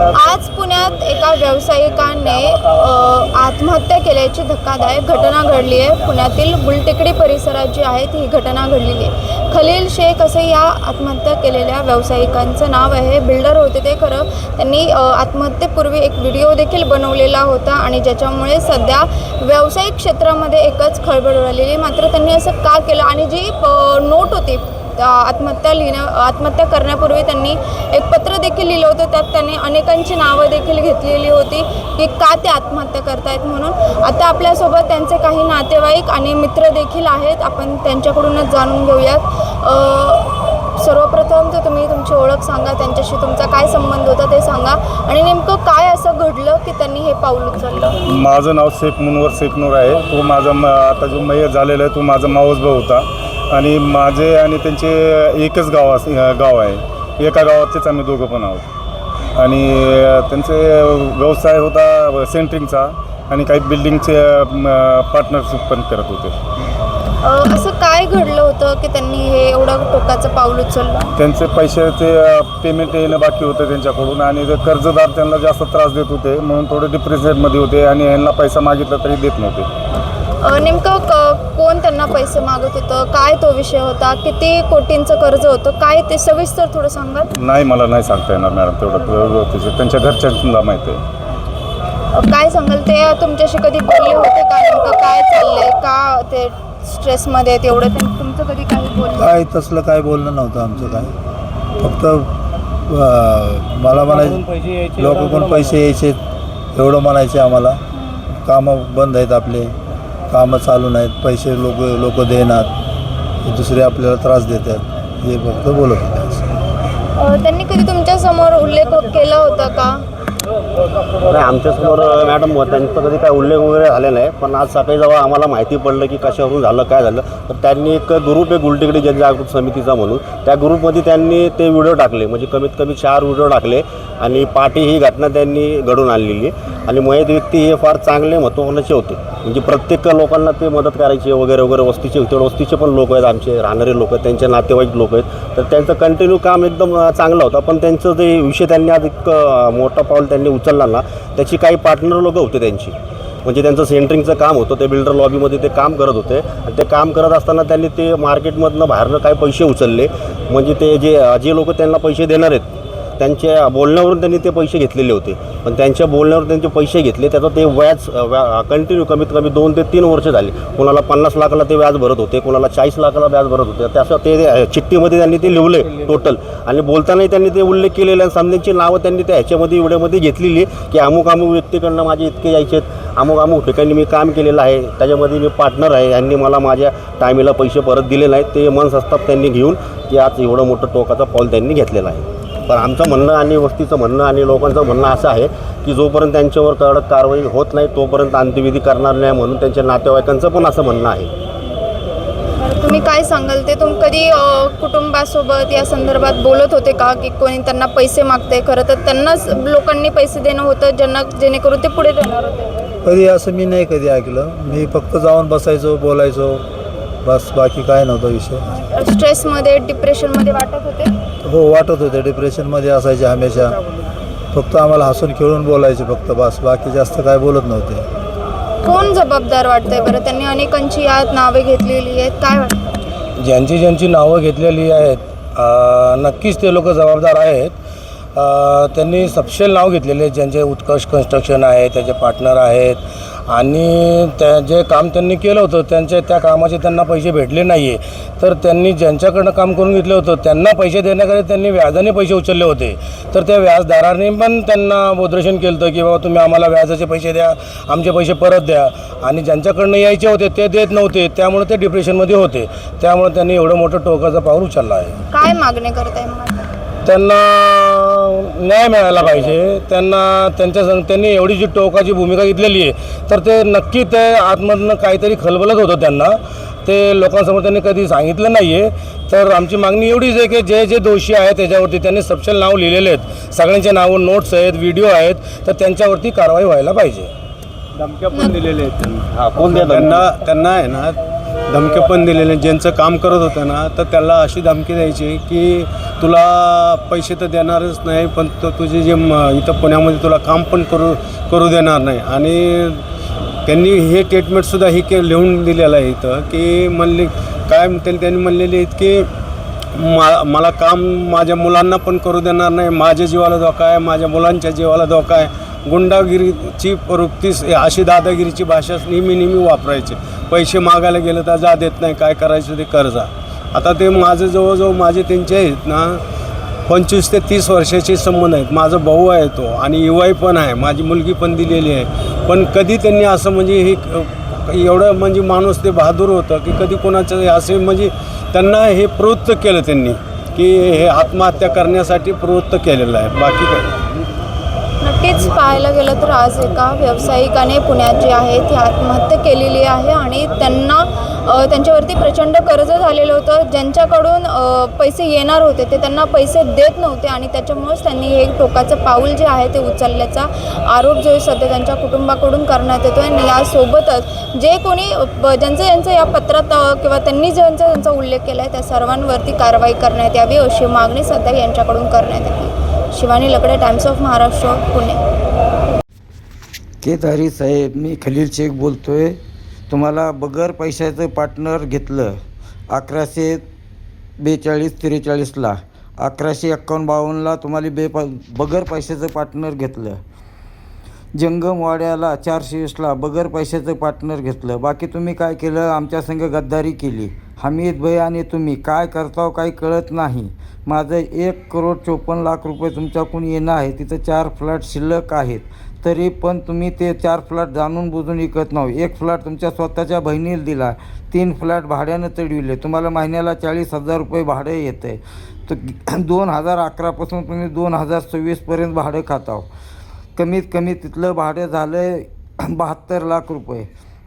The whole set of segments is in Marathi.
आज पुण्यात एका व्यावसायिकाने आत्महत्या केल्याची धक्कादायक घटना घडली आहे। पुण्यातील गुलटेकडी परिसरात जी आहे ती घटना घडलेली आहे। खलील शेख असे या आत्महत्या केलेल्या व्यावसायिकांचं नाव आहे। बिल्डर होते ते खरं। त्यांनी आत्महत्येपूर्वी एक व्हिडिओ देखील बनवलेला होता आणि ज्याच्यामुळे सध्या व्यावसायिक क्षेत्रामध्ये एकच खळबळ उडालेली। मात्र त्यांनी असं का केलं आणि जी नोट होती आत्महत्या करण्यापूर्वी त्यांनी एक पत्र देखील लिहिलं होतं। त्यात त्यांनी अनेकांची नावं देखील घेतलेली होती की का ते आत्महत्या करतायत म्हणून। आता आपल्यासोबत त्यांचे काही नातेवाईक आणि मित्र देखील आहेत, आपण त्यांच्याकडूनच जाणून घेऊयात। सर्वप्रथम तर तुम्ही तुमची ओळख सांगा, त्यांच्याशी तुमचा काय संबंध होता ते सांगा आणि नेमकं काय असं घडलं की त्यांनी हे पाऊल उचललं। माझं नाव शेख मुनवर शेखनूर आहे। तो माझा आता जो मयत झालेला आहे तो माझा मावस भाऊ होता आणि माझे आणि त्यांचे एकच गाव आहे। एका गावातलेच आम्ही दोघं पण आहोत आणि त्यांचे व्यवसाय होता सेंटरिंगचा आणि काही बिल्डिंगचे पार्टनरशिप पण करत होते। असं काय घडलं होतं की त्यांनी हे एवढं टोकाचं पाऊल उचललं? त्यांचे पैशाचे पेमेंट येणं बाकी होतं त्यांच्याकडून आणि कर्जदार त्यांना जास्त त्रास देत होते म्हणून थोडे डिप्रेशनमध्ये होते आणि यांना पैसा मागितला तरी देत नव्हते। नेमकं कोण त्यांना पैसे मागत होतं, काय तो विषय होता, किती कोटींचं कर्ज होतं, काय ते सविस्तर थोडं सांगा। नाही, मला नाही सांगता येणार मॅडम, तेवढं त्यांच्या घरच्यांना माहिती आहे। काय सांगाल, ते तुमच्याशी कधी बोलले होते का? नेमकं काय चाललंय, का ते स्ट्रेसमध्ये तेवढं तुमचं कधी काही बोललं? काय तसलं काय बोलणं नव्हतं आमचं। काय फक्त मला म्हणायचे लोक पण पैसे यायचे एवढं म्हणायचे आम्हाला। कामं बंद आहेत, आपले कामं चालू नाहीत, पैसे लोक देणार, दुसरे आपल्याला त्रास देतात, हे फक्त बोलत होते। त्यांनी कधी तुमच्यासमोर उल्लेख केला होता का? नाही, आमच्यासमोर मॅडम त्यांचा कधी काय उल्लेख वगैरे झाले नाही, पण आज सकाळी जेव्हा आम्हाला माहिती पडलं की कशावरून झालं काय झालं तर त्यांनी एक ग्रुप आहे गुलटेकडी जनजागृती समितीचा म्हणून, त्या ग्रुपमध्ये त्यांनी ते व्हिडिओ टाकले, म्हणजे कमीत कमी 4 व्हिडिओ टाकले आणि पाठी ही घटना त्यांनी घडून आणलेली आणि मयत व्यक्ती हे फार चांगले महत्त्वाचे होते, म्हणजे प्रत्येक लोकांना ते मदत करायचे वगैरे वगैरे। वस्तीचे पण लोक आहेत, आमचे राहणारे लोक आहेत, त्यांचे नातेवाईक लोक आहेत, तर त्यांचं कंटिन्यू काम एकदम चांगलं होतं। पण त्यांचं जे विषय त्यांनी आज एक मोठा पाऊल त्यांनी उचलला ना, त्याची काही पार्टनर लोक होते त्यांची, म्हणजे त्यांचं सेंटरिंगचं काम होतं, ते बिल्डर लॉबीमध्ये ते काम करत होते आणि ते काम करत असताना त्यांनी ते मार्केटमधनं बाहेरनं काही पैसे उचलले, म्हणजे ते जे लोक त्यांना पैसे देणार आहेत त्यांच्या बोलण्यावरून त्यांनी ते पैसे घेतलेले होते। पण त्यांच्या बोलण्यावर त्यांचे पैसे घेतले, त्याचं ते व्याज कंटिन्यू कमीत कमी 2 ते 3 वर्ष झाले। कोणाला 50 लाखाला ते व्याज भरत होते, कोणाला 40 लाखाला व्याज भरत होते। त्याचं ते चिठ्ठीमध्ये त्यांनी ते लिवले टोटल आणि बोलतानाही त्यांनी ते उल्लेख केलेले आणि समजांची नावं त्यांनी त्या ह्याच्यामध्ये व्हिडिओमध्ये घेतलेली की अमुक व्यक्तीकडनं माझे इतके यायचे आहेत, अमुक ठिकाणी मी काम केलेलं आहे, त्याच्यामध्ये मी पार्टनर आहे, यांनी मला माझ्या टायमीला पैसे परत दिले नाहीत, ते मनसस्ताप त्यांनी घेऊन की आज एवढं मोठं टोकाचा पाऊल त्यांनी घेतलेला आहे। पण आमचं म्हणणं आणि वस्तीचं म्हणणं आणि लोकांचं म्हणणं असं आहे की जोपर्यंत त्यांच्यावर कडक कारवाई होत नाही तोपर्यंत अंत्यविधी करणार नाही म्हणून त्यांच्या नातेवाईकांचं पण असं म्हणणं आहे। तुम्ही काय सांगाल, ते कधी कुटुंबासोबत या संदर्भात बोलत होते का की कोणी त्यांना पैसे मागते? खरं तर त्यांनाच लोकांनी पैसे देणं होतं जेणेकरून ते पुढे देणार होते। कधी असं मी नाही कधी ऐकलं, मी फक्त जाऊन बसायचो, बोलायचो, बस, बाकी काय नव्हता विषय। स्ट्रेसमध्ये डिप्रेशनमध्ये वाटत होते? हो, वाटत होते, डिप्रेशनमध्ये असायचे हमेशा, फक्त आम्हाला हसून खेळून बोलायचे फक्त, बस, बाकी जास्त काय बोलत नव्हते। कोण जबाबदार वाटतंय बरं? त्यांनी अनेकांची यात नावे घेतलेली आहेत, काय वाटतं? ज्यांची नावं घेतलेली आहेत नक्कीच ते लोक जबाबदार आहेत। त्यांनी सपशेल नाव घेतलेले आहेत, ज्यांचे उत्कर्ष कन्स्ट्रक्शन आहे, त्याचे पार्टनर आहेत आणि जे काम त्यांनी केलं होतं त्या कामाचे त्यांना पैसे भेटले नाही आहे, तर त्यांनी ज्यांच्याकडनं काम करून घेतलं होतं त्यांना पैसे देण्याकडे त्यांनी व्याजाने पैसे उचलले होते, तर त्या व्याजदाराने पण त्यांना बोधरेशन केलं होतं की बाबा तुम्ही आम्हाला व्याजाचे पैसे द्या, आमचे पैसे परत द्या, आणि ज्यांच्याकडनं यायचे होते ते देत नव्हते, त्यामुळे ते डिप्रेशनमध्ये होते, त्यामुळे त्यांनी एवढं मोठं टोकाचं पाऊल उचललं आहे। काय मागणी करताय मग? त्यांना न्याय मिळायला पाहिजे। त्यांनी एवढी जी टोकाची भूमिका घेतलेली आहे तर ते नक्की ते आतमधनं काहीतरी खलबलत होतं त्यांना, ते लोकांसमोर त्यांनी कधी सांगितलं नाही आहे। तर आमची मागणी एवढीच आहे की जे दोषी आहेत त्याच्यावरती त्यांनी सपशेल नाव लिहिलेले आहेत, सगळ्यांचे नावं नोट्स आहेत, व्हिडिओ आहेत, तर त्यांच्यावरती कारवाई व्हायला पाहिजे। धमक्या पण दिलेल्या आहेत हां, कोण देतं त्यांना आहे ना, धमक्या पण दिलेल्या. ज्यांचं काम करत होतं ना तर त्याला अशी धमकी द्यायची की तुला पैसे तर देणारच नाही, पण तुझे जे इथं पुण्यामध्ये तुला काम पण करू देणार नाही. आणि त्यांनी हे स्टेटमेंटसुद्धा लिहून दिलेलं आहे इथं की म्हणले काय त्यांनी म्हणलेले आहेत की मला काम माझ्या मुलांना पण करू देणार नाही, माझ्या जीवाला धोका आहे, माझ्या मुलांच्या जीवाला धोका आहे. गुंडागिरीची प्रवृत्ती अशी दादागिरीची भाषा नेहमी वापरायची. पैसे मागायला गेलं तर जा देत नाही, काय करायचं ते कर जा. आता ते माझं जवळजवळ माझे त्यांचे आहेत ना 25 ते 30 वर्षाचे संबंध आहेत. माझा भाऊ आहे तो आणि युवाई पण आहे, माझी मुलगी पण दिलेली आहे. पण कधी त्यांनी असं म्हणजे हे एवढं म्हणजे माणूस ते बहादूर होतं की कधी कोणाचं असे म्हणजे त्यांना हे प्रवृत्त केलं त्यांनी की हे आत्महत्या करण्यासाठी प्रवृत्त केलेलं आहे. बाकी काय नक्कीच पाहायला गेलं तर आज एका व्यावसायिकाने पुण्यात जी आहे ती आत्महत्या केलेली आहे आणि त्यांच्यावरती प्रचंड कर्ज झालेलं होतं. ज्यांच्याकडून पैसे येणार होते ते त्यांना पैसे देत नव्हते आणि त्याच्यामुळेच त्यांनी हे टोकाचं पाऊल जे आहे ते उचलल्याचा आरोप जो सध्या त्यांच्या कुटुंबाकडून करण्यात येतो. आणि यासोबतच जे कोणी ज्यांचं या पत्रात किंवा त्यांनी ज्यांचा उल्लेख केला आहे त्या सर्वांवरती कारवाई करण्यात यावी अशी मागणी सध्या यांच्याकडून करण्यात आली. Shivani Lakade, Times of Maharashtra, Pune. केदारी साहेब, मी खलील शेख बोलतो आहे. तुम्हाला बगर पैशाचं पार्टनर घेतलं 1142-43ला, 1151-52ला तुम्हाला बगर पैशाचं पार्टनर घेतलं. जंगमवाड्याला 420ला बगर पैशाचं पार्टनर घेतलं. बाकी तुम्ही काय केलं? आमच्या संग गद्दारी केली. हमीद भाई आणि तुम्ही काय करताव काही कळत नाही. माझं 1,54,00,000 रुपये तुमच्याकडून येणं आहे. तिथं 4 फ्लॅट शिल्लक आहेत. तरी पण तुम्ही ते 4 फ्लॅट जाणून बुजून विकत नाही. 1 फ्लॅट तुमच्या स्वतःच्या बहिणीला दिला. 3 फ्लॅट भाड्यानं चढविले. तुम्हाला महिन्याला 40,000 रुपये भाडं येतं आहे. तर 2011पासून तुम्ही 2026पर्यंत भाडं खाताव. कमीत कमी तिथलं भाडं झालं आहे 72 लाख रुपये.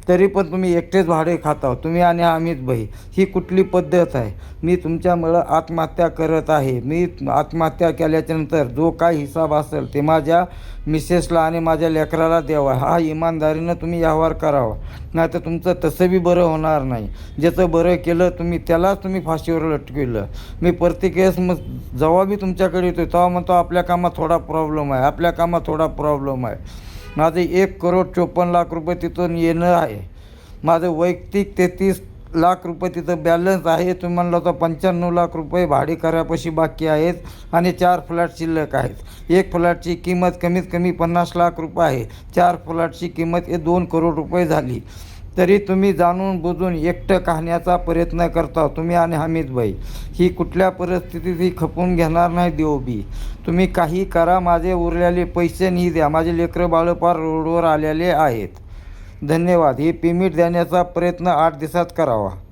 तरी पण तुम्ही एकटेच भाडे खाताव, तुम्ही आणि अमित भाई. ही कुठली पद्धत आहे? मी तुमच्यामुळं आत्महत्या करत आहे. मी आत्महत्या केल्याच्यानंतर जो काय हिसाब असेल ते माझ्या मिसेसला आणि माझ्या लेकराला द्यावा. हा इमानदारीनं तुम्ही व्यवहार करावा, नाही तर तुमचं तसं बी बरं होणार नाही. ज्याचं बरं केलं त्यालाच तुम्ही फाशीवर लटकविलं. मी प्रत्येक वेळेस जेव्हा बी तुमच्याकडे येतो तेव्हा म्हणतो आपल्या कामात थोडा प्रॉब्लेम आहे, आपल्या कामात थोडा प्रॉब्लेम आहे. माझे 1,54,00,000 रुपये तिथून येणं आहे. माझं वैयक्तिक 33 लाख रुपये तिथं बॅलन्स आहे. तुम्ही म्हणलं होतं 95 लाख रुपये भाडे करापाशी बाकी आहेत आणि 4 फ्लॅट शिल्लक आहेत. 1 फ्लॅटची किंमत कमीत कमी 50 लाख रुपये आहे. 4 फ्लॅटची किंमत 2 करोड रुपये झाली. तरी तुम्ही जाणून बुजून एकटं काढण्याचा प्रयत्न करता तुम्ही आणि हमीद भाई. ही कुठल्या परिस्थितीत ही खपून घेणार नाही देव बी. तुम्ही काही करा, माझे उरलेले पैसे नाही द्या. माझे लेकरं बाळं पार रोडवर आलेले आहेत. धन्यवाद. हे पेमेंट देण्याचा प्रयत्न 8 दिवसात करावा.